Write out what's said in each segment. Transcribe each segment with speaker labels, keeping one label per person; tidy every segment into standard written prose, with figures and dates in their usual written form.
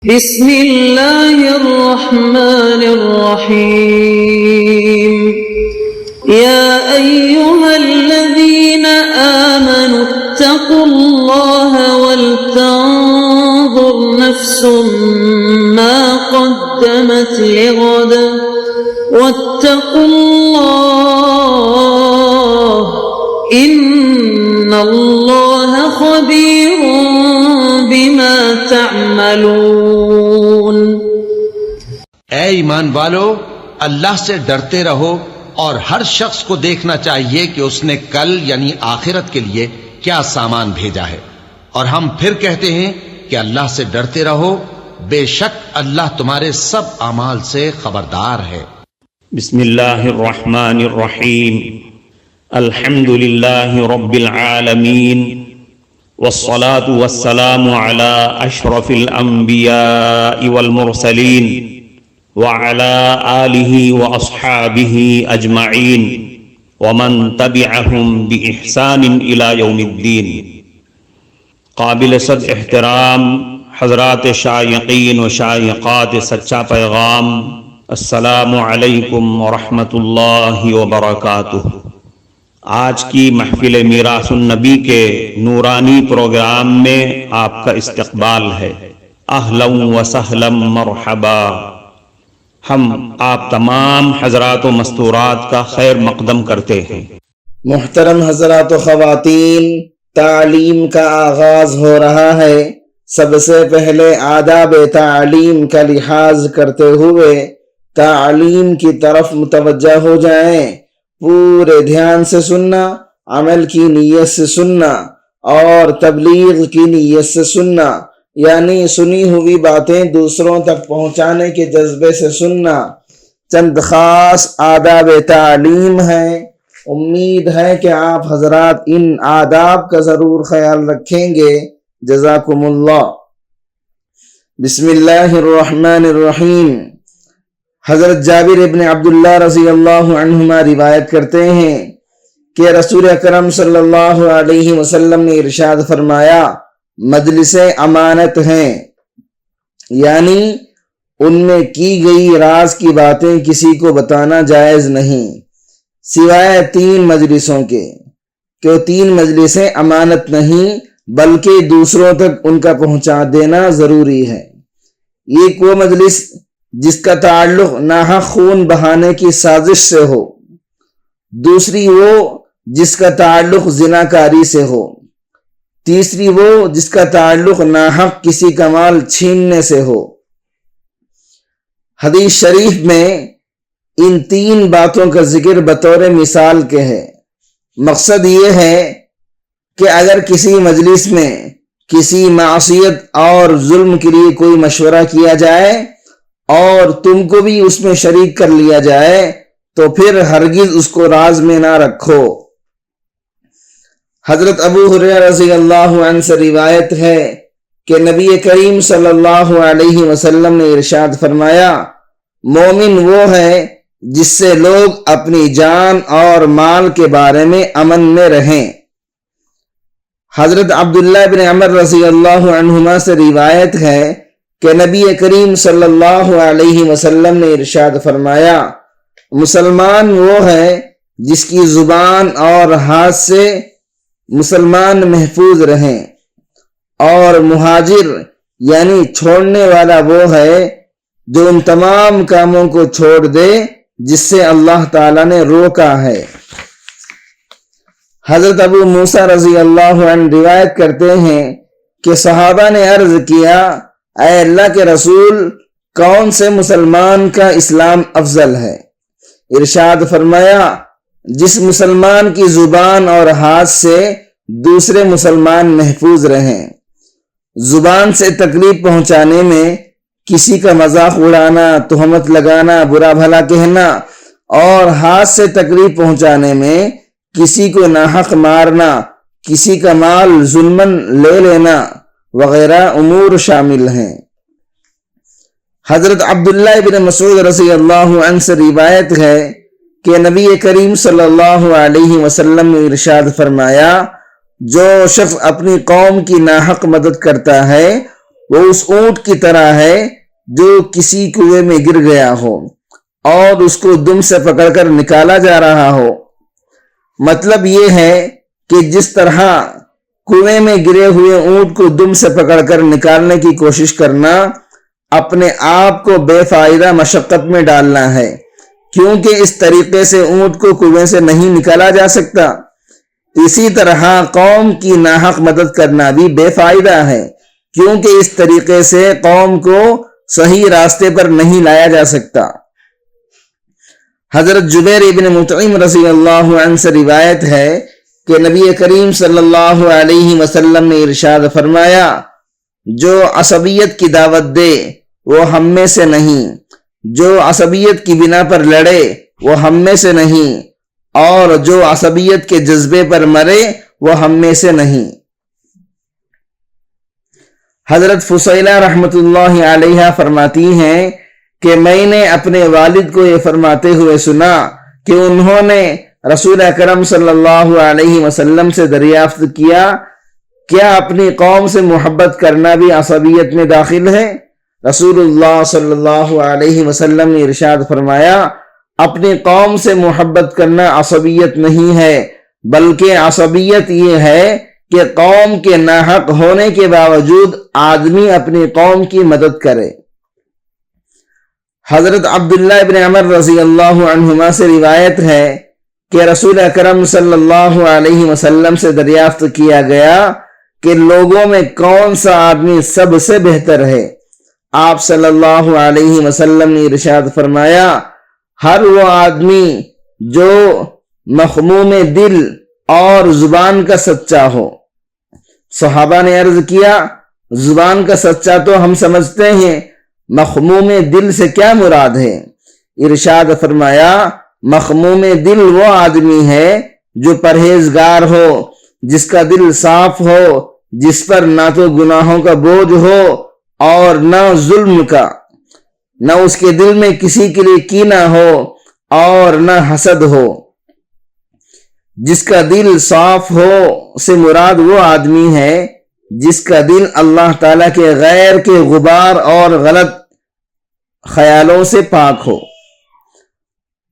Speaker 1: بسم اللہ الرحمن الرحیم یا ایہا الذین آمنوا اتقوا اللہ ولتنظر نفس ما قدمت لغد واتقوا اللہ ان اللہ خبیر بما تعملون۔
Speaker 2: اے ایمان والو، اللہ سے ڈرتے رہو اور ہر شخص کو دیکھنا چاہیے کہ اس نے کل یعنی آخرت کے لیے کیا سامان بھیجا ہے، اور ہم پھر کہتے ہیں کہ اللہ سے ڈرتے رہو، بے شک اللہ تمہارے سب اعمال سے خبردار ہے۔
Speaker 3: بسم اللہ الرحمن الرحیم، الحمد للہ رب العالمین، والصلاة والسلام على اشرف الانبیاء والمرسلین وعلى آلہ واصحابہ اجمعین ومن تبعہم بإحسان الى یوم الدین۔ قابل صد احترام حضرات شائقین و شائقات سچا پیغام، السلام علیکم ورحمۃ اللہ وبرکاتہ۔ آج کی محفل میراث النبی کے نورانی پروگرام میں آپ کا استقبال ہے۔ اہلا و سہلا مرحبا۔ ہم آپ تمام حضرات و مستورات کا خیر مقدم کرتے ہیں۔
Speaker 4: محترم حضرات و خواتین، تعلیم کا آغاز ہو رہا ہے۔ سب سے پہلے آداب تعلیم کا لحاظ کرتے ہوئے تعلیم کی طرف متوجہ ہو جائیں۔ پورے دھیان سے سننا، عمل کی نیت سے سننا اور تبلیغ کی نیت سے سننا، یعنی سنی ہوئی باتیں دوسروں تک پہنچانے کے جذبے سے سننا۔ چند خاص آداب تعلیم ہیں، امید ہے کہ آپ حضرات ان آداب کا ضرور خیال رکھیں گے۔ جزاکم اللہ۔ بسم اللہ الرحمن الرحیم۔ حضرت جابر ابن عبداللہ رضی اللہ عنہما روایت کرتے ہیں کہ رسول اکرم صلی اللہ علیہ وسلم نے ارشاد فرمایا، مجلسیں امانت ہیں، یعنی ان میں کی گئی راز کی باتیں کسی کو بتانا جائز نہیں، سوائے 3 مجلسوں کے، کہ وہ 3 مجلسیں امانت نہیں بلکہ دوسروں تک ان کا پہنچا دینا ضروری ہے۔ ایک وہ مجلس جس کا تعلق ناحق خون بہانے کی سازش سے ہو، دوسری وہ جس کا تعلق زناکاری سے ہو، تیسری وہ جس کا تعلق ناحق کسی کا مال چھیننے سے ہو۔ حدیث شریف میں ان 3 باتوں کا ذکر بطور مثال کے ہے۔ مقصد یہ ہے کہ اگر کسی مجلس میں کسی معصیت اور ظلم کے لیے کوئی مشورہ کیا جائے اور تم کو بھی اس میں شریک کر لیا جائے تو پھر ہرگز اس کو راز میں نہ رکھو۔ حضرت ابو ہریرہ رضی اللہ عنہ سے روایت ہے کہ نبی کریم صلی اللہ علیہ وسلم نے ارشاد فرمایا، مومن وہ ہے جس سے لوگ اپنی جان اور مال کے بارے میں امن میں رہیں۔ حضرت عبداللہ بن عمر رضی اللہ عنہما سے روایت ہے کہ نبی کریم صلی اللہ علیہ وسلم نے ارشاد فرمایا، مسلمان وہ ہے جس کی زبان اور ہاتھ سے مسلمان محفوظ رہیں، اور مہاجر یعنی چھوڑنے والا وہ ہے جو ان تمام کاموں کو چھوڑ دے جس سے اللہ تعالیٰ نے روکا ہے۔ حضرت ابو موسیٰ رضی اللہ عنہ روایت کرتے ہیں کہ صحابہ نے عرض کیا، اے اللہ کے رسول، کون سے مسلمان کا اسلام افضل ہے؟ ارشاد فرمایا، جس مسلمان کی زبان اور ہاتھ سے دوسرے مسلمان محفوظ رہیں۔ زبان سے تکلیف پہنچانے میں کسی کا مذاق اڑانا، تہمت لگانا، برا بھلا کہنا، اور ہاتھ سے تکلیف پہنچانے میں کسی کو ناحق مارنا، کسی کا مال ظلماً لے لینا وغیرہ امور شامل ہیں۔ حضرت عبداللہ بن مسعود رضی اللہ عنہ سے روایت ہے کہ نبی کریم صلی اللہ علیہ وسلم نے ارشاد فرمایا، جو شخص اپنی قوم کی ناحق مدد کرتا ہے وہ اس اونٹ کی طرح ہے جو کسی کنویں میں گر گیا ہو اور اس کو دم سے پکڑ کر نکالا جا رہا ہو۔ مطلب یہ ہے کہ جس طرح کنویں میں گرے ہوئے اونٹ کو دم سے پکڑ کر نکالنے کی کوشش کرنا اپنے آپ کو بے فائدہ مشقت میں ڈالنا ہے، کیونکہ اس طریقے سے اونٹ کو کنویں سے نہیں نکالا جا سکتا۔ اسی طرح قوم کی ناحق مدد کرنا بھی بے فائدہ ہے، کیونکہ اس طریقے سے قوم کو صحیح راستے پر نہیں لایا جا سکتا۔ حضرت جبیر ابن مطعم رضی اللہ عنہ سے روایت ہے کہ نبی کریم صلی اللہ علیہ وسلم نے ارشاد فرمایا، جو عصبیت کی دعوت دے وہ ہم میں سے نہیں، جو عصبیت کی بنا پر لڑے وہ ہم میں سے نہیں، اور جو عصبیت کے جذبے پر مرے وہ ہم میں سے نہیں۔ حضرت فصیلہ رحمت اللہ علیہ فرماتی ہیں کہ میں نے اپنے والد کو یہ فرماتے ہوئے سنا کہ انہوں نے رسول اکرم صلی اللہ علیہ وسلم سے دریافت کیا، کیا اپنی قوم سے محبت کرنا بھی عصبیت میں داخل ہے؟ رسول اللہ صلی اللہ علیہ وسلم نے ارشاد فرمایا، اپنی قوم سے محبت کرنا عصبیت نہیں ہے، بلکہ عصبیت یہ ہے کہ قوم کے ناحق ہونے کے باوجود آدمی اپنی قوم کی مدد کرے۔ حضرت عبداللہ ابن عمر رضی اللہ عنہما سے روایت ہے کہ رسول اکرم صلی اللہ علیہ وسلم سے دریافت کیا گیا کہ لوگوں میں کون سا آدمی سب سے بہتر ہے؟ آپ صلی اللہ علیہ وسلم نے ارشاد فرمایا، ہر وہ آدمی جو مخموم دل اور زبان کا سچا ہو۔ صحابہ نے عرض کیا، زبان کا سچا تو ہم سمجھتے ہیں، مخموم دل سے کیا مراد ہے؟ ارشاد فرمایا، مخموم دل وہ آدمی ہے جو پرہیزگار ہو، جس کا دل صاف ہو، جس پر نہ تو گناہوں کا بوجھ ہو اور نہ ظلم کا، نہ اس کے دل میں کسی کے لیے کینہ ہو اور نہ حسد ہو۔ جس کا دل صاف ہو سے مراد وہ آدمی ہے جس کا دل اللہ تعالیٰ کے غیر کے غبار اور غلط خیالوں سے پاک ہو۔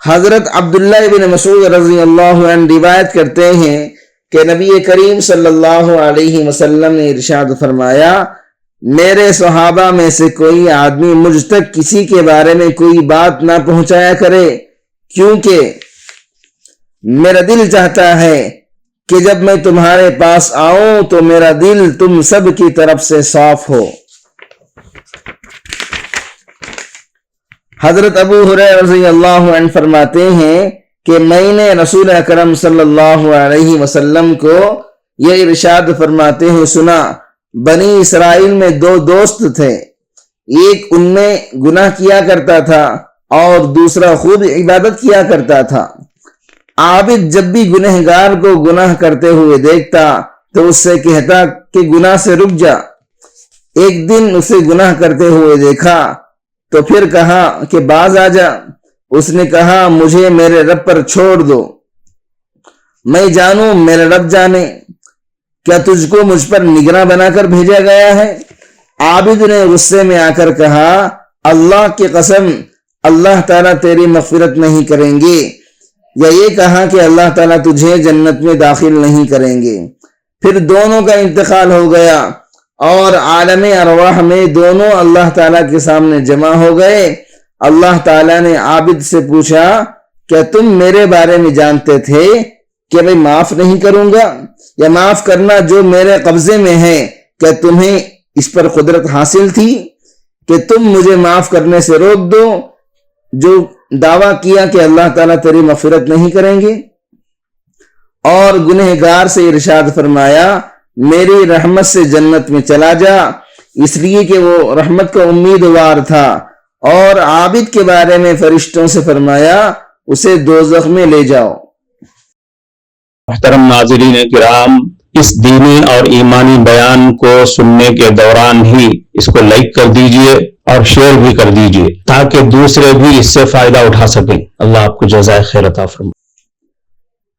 Speaker 4: حضرت عبداللہ ابن مسعود رضی اللہ عنہ روایت کرتے ہیں کہ نبی کریم صلی اللہ علیہ وسلم نے ارشاد فرمایا، میرے صحابہ میں سے کوئی آدمی مجھ تک کسی کے بارے میں کوئی بات نہ پہنچایا کرے، کیونکہ میرا دل چاہتا ہے کہ جب میں تمہارے پاس آؤں تو میرا دل تم سب کی طرف سے صاف ہو۔ حضرت ابو ہریرہ رضی اللہ عنہ فرماتے ہیں کہ میں نے رسول اکرم صلی اللہ علیہ وسلم کو یہ ارشاد فرماتے ہیں سنا، بنی اسرائیل میں دو دوست تھے، ایک ان میں گناہ کیا کرتا تھا اور دوسرا خوب عبادت کیا کرتا تھا۔ عابد جب بھی گنہگار کو گناہ کرتے ہوئے دیکھتا تو اس سے کہتا کہ گناہ سے رک جا۔ ایک دن اسے گناہ کرتے ہوئے دیکھا تو پھر کہا کہ باز آ جا۔ اس نے کہا، مجھے میرے رب پر چھوڑ دو، میں جانوں میرے رب جانے، کیا تجھ کو مجھ پر نگراں بنا کر بھیجا گیا ہے؟ عابد نے غصے میں آ کر کہا، اللہ کی قسم، اللہ تعالیٰ تیری مغفرت نہیں کریں گے، یا یہ کہا کہ اللہ تعالیٰ تجھے جنت میں داخل نہیں کریں گے۔ پھر دونوں کا انتقال ہو گیا اور عالم ارواح میں دونوں اللہ تعالیٰ کے سامنے جمع ہو گئے۔ اللہ تعالیٰ نے عابد سے پوچھا، کیا تم میرے بارے میں جانتے تھے کہ میں معاف نہیں کروں گا، یا معاف کرنا جو میرے قبضے میں ہے، کیا تمہیں اس پر قدرت حاصل تھی کہ تم مجھے معاف کرنے سے روک دو؟ جو دعویٰ کیا کہ اللہ تعالیٰ تیری مغفرت نہیں کریں گے، اور گنہگار سے ارشاد فرمایا، میری رحمت سے جنت میں چلا جا، اس لیے کہ وہ رحمت کا امیدوار تھا۔ اور عابد کے بارے میں فرشتوں سے فرمایا، اسے دوزخ میں لے جاؤ۔
Speaker 3: محترم ناظرین کرام، اس دینی اور ایمانی بیان کو سننے کے دوران ہی اس کو لائک کر دیجئے اور شیئر بھی کر دیجئے تاکہ دوسرے بھی اس سے فائدہ اٹھا سکیں۔ اللہ آپ کو جزائے خیر عطا فرمائے۔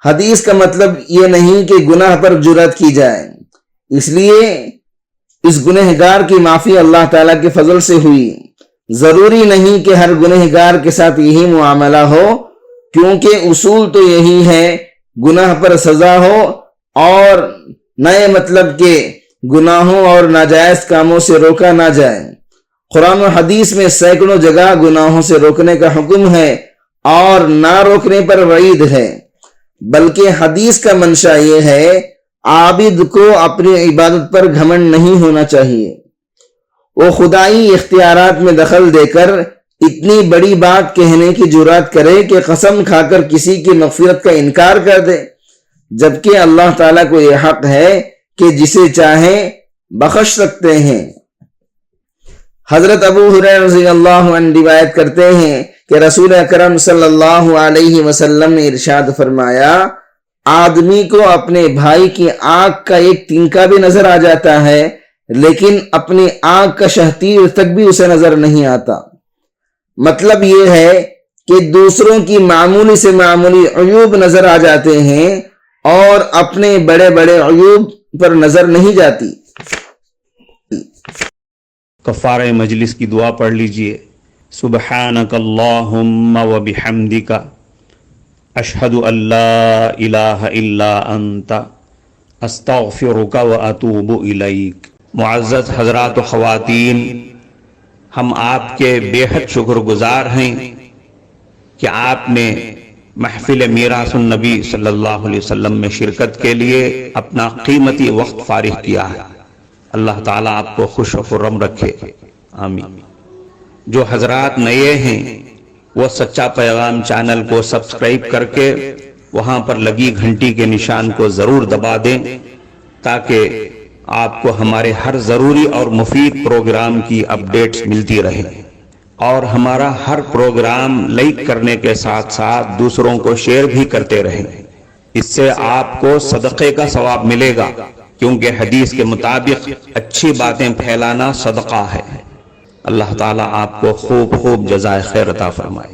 Speaker 4: حدیث کا مطلب یہ نہیں کہ گناہ پر جرأت کی جائے، اس لیے اس گنہگار کی معافی اللہ تعالیٰ کے فضل سے ہوئی۔ ضروری نہیں کہ ہر گنہگار کے ساتھ یہی معاملہ ہو، کیونکہ اصول تو یہی ہے گناہ پر سزا ہو اور نئے مطلب کے گناہوں اور ناجائز کاموں سے روکا نہ جائے۔ قرآن و حدیث میں سینکڑوں جگہ گناہوں سے روکنے کا حکم ہے اور نہ روکنے پر وعید ہے، بلکہ حدیث کا منشا یہ ہے عابد کو اپنی عبادت پر گھمنڈ نہیں ہونا چاہیے۔ وہ خدائی اختیارات میں دخل دے کر اتنی بڑی بات کہنے کی جرات کرے کہ قسم کھا کر کسی کی مغفرت کا انکار کر دے، جبکہ اللہ تعالیٰ کو یہ حق ہے کہ جسے چاہیں بخش سکتے ہیں۔ حضرت ابو ہریرہ رضی اللہ عنہ روایت کرتے ہیں کہ رسول اکرم صلی اللہ علیہ وسلم نے ارشاد فرمایا، آدمی کو اپنے بھائی کی آنکھ کا ایک تنکا بھی نظر آ جاتا ہے، لیکن اپنی آنکھ کا شہتیر تک بھی اسے نظر نہیں آتا۔ مطلب یہ ہے کہ دوسروں کی معمولی سے معمولی عیوب نظر آ جاتے ہیں اور اپنے بڑے بڑے عیوب پر نظر نہیں جاتی۔
Speaker 3: کفارہ مجلس کی دعا پڑھ لیجئے۔ سبحانک اللہم و بحمدک اشہد ان لا الہ الا انت استغفرک و اتوب الیک۔ معزز حضرات و خواتین، ہم آپ کے بے حد شکر گزار ہیں کہ آپ نے محفل میراث النبی صلی اللہ علیہ وسلم میں شرکت کے لیے اپنا قیمتی وقت فارغ کیا ہے۔ اللہ تعالیٰ آپ کو خوش و خرم رکھے، آمین۔ جو حضرات نئے ہیں وہ سچا پیغام چینل کو سبسکرائب کر کے وہاں پر لگی گھنٹی کے نشان کو ضرور دبا دیں تاکہ آپ کو ہمارے ہر ضروری اور مفید پروگرام کی اپڈیٹس ملتی رہیں، اور ہمارا ہر پروگرام لائک کرنے کے ساتھ ساتھ دوسروں کو شیئر بھی کرتے رہیں۔ اس سے آپ کو صدقے کا ثواب ملے گا، کیونکہ حدیث کے مطابق اچھی باتیں پھیلانا صدقہ ہے۔ اللہ تعالیٰ آپ کو خوب خوب جزائے خیر عطا فرمائے۔